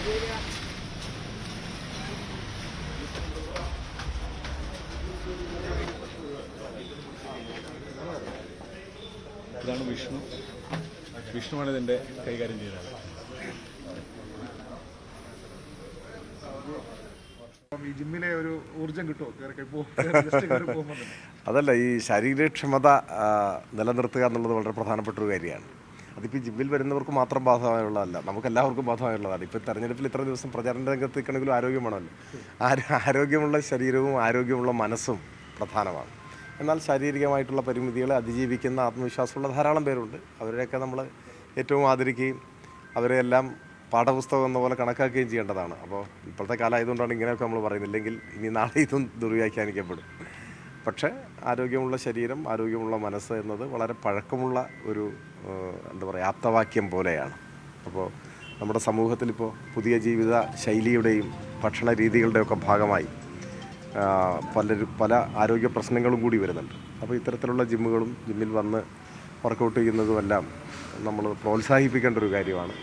ഇതാണ് വിഷ്ണുവാണ് ഇതിൻ്റെ കൈകാര്യം ചെയ്യുന്നത്. ഈ ജിമ്മിലെ ഒരു ഊർജ്ജം കിട്ടുമോ? അതല്ല, ഈ ശാരീരികക്ഷമത നിലനിർത്തുക എന്നുള്ളത് വളരെ പ്രധാനപ്പെട്ട ഒരു കാര്യമാണ്. അതിപ്പോൾ ഈ ജിമ്മിൽ വരുന്നവർക്ക് മാത്രം ബാധകമായുള്ളതല്ല, നമുക്കെല്ലാവർക്കും ബാധകമായുള്ളതാണ്. ഇപ്പോൾ തെരഞ്ഞെടുപ്പിൽ ഇത്ര ദിവസം പ്രചാരണ രംഗത്ത് നിൽക്കണമെങ്കിലും ആരോഗ്യം വേണമല്ലോ. ആരോഗ്യമുള്ള ശരീരവും ആരോഗ്യമുള്ള മനസ്സും പ്രധാനമാണ്. എന്നാൽ ശാരീരികമായിട്ടുള്ള പരിമിതികളെ അതിജീവിക്കുന്ന ആത്മവിശ്വാസമുള്ള ധാരാളം പേരുണ്ട്. അവരെയൊക്കെ നമ്മൾ ഏറ്റവും ആദരിക്കുകയും അവരെല്ലാം പാഠപുസ്തകം എന്ന പോലെ കണക്കാക്കുകയും ചെയ്യേണ്ടതാണ്. അപ്പോൾ ഇപ്പോഴത്തെ കാലമായതുകൊണ്ടാണ് ഇങ്ങനെയൊക്കെ നമ്മൾ പറയുന്നില്ലെങ്കിൽ ഇനി നാളെ ഇതും ദുർവ്യാഖ്യാനിക്കപ്പെടും. പക്ഷേ ആരോഗ്യമുള്ള ശരീരം, ആരോഗ്യമുള്ള മനസ്സ് എന്നത് വളരെ പഴക്കമുള്ള ഒരു ആപ്തവാക്യം പോലെയാണ്. അപ്പോൾ നമ്മുടെ സമൂഹത്തിലിപ്പോൾ പുതിയ ജീവിത ശൈലിയുടെയും ഭക്ഷണ രീതികളുടെയൊക്കെ ഭാഗമായി പല ആരോഗ്യ പ്രശ്നങ്ങളും കൂടി വരുന്നുണ്ട്. അപ്പോൾ ഇത്തരത്തിലുള്ള ജിമ്മിൽ വന്ന് വർക്കൗട്ട് ചെയ്യുന്നതുമെല്ലാം നമ്മൾ പ്രോത്സാഹിപ്പിക്കേണ്ട ഒരു കാര്യമാണ്.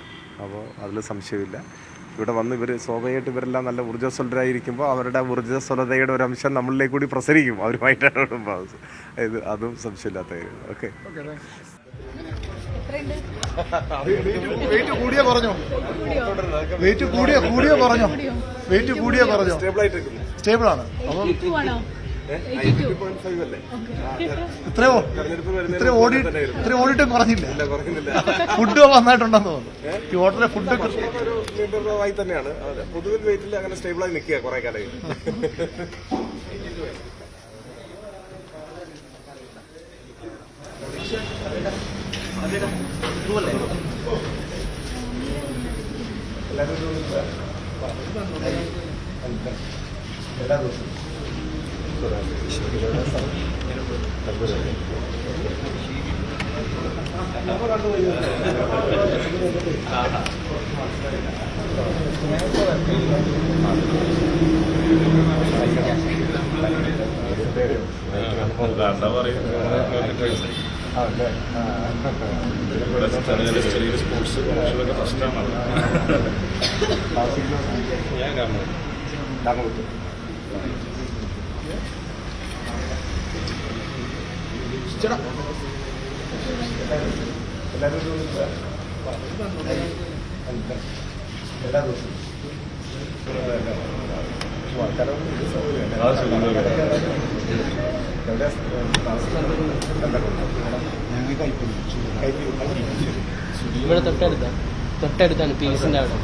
അപ്പോൾ അതിൽ സംശയമില്ല. ഇവിടെ വന്ന് സ്വാഭാവികമായിട്ട് ഇവരെല്ലാം നല്ല ഊർജ്ജസ്വലരായിരിക്കുമ്പോൾ അവരുടെ ഊർജ്ജസ്വലതയുടെ ഒരു അംശം നമ്മളിലേക്ക് കൂടി പ്രസരിക്കും അവരുമായിട്ടാണ്. അതും സംശയമില്ലാത്ത കാര്യം. ഓക്കെ. വെയിറ്റ് കൂടിയ പറഞ്ഞോ? സ്റ്റേബിളാണ്. ഇത്രയും ഓടിയിട്ടും പറഞ്ഞില്ല. ഫുഡ് നന്നായിട്ടുണ്ടെന്ന് തോന്നുന്നു. ഈ ഹോട്ടലിലെ ഫുഡ് തന്നെയാണ്. പൊതുവിൽ വെയിറ്റിൽ അങ്ങനെ സ്റ്റേബിളായി നിൽക്കുക കുറെ കാലം. എല്ലാ ദിവസവും സ്പോർട്സ് ഫസ്റ്റാണ്. എല്ലാ ദിവസവും ഇവിടെ തൊട്ടടുത്താണ് പീസിൻ്റെ അവിടെ.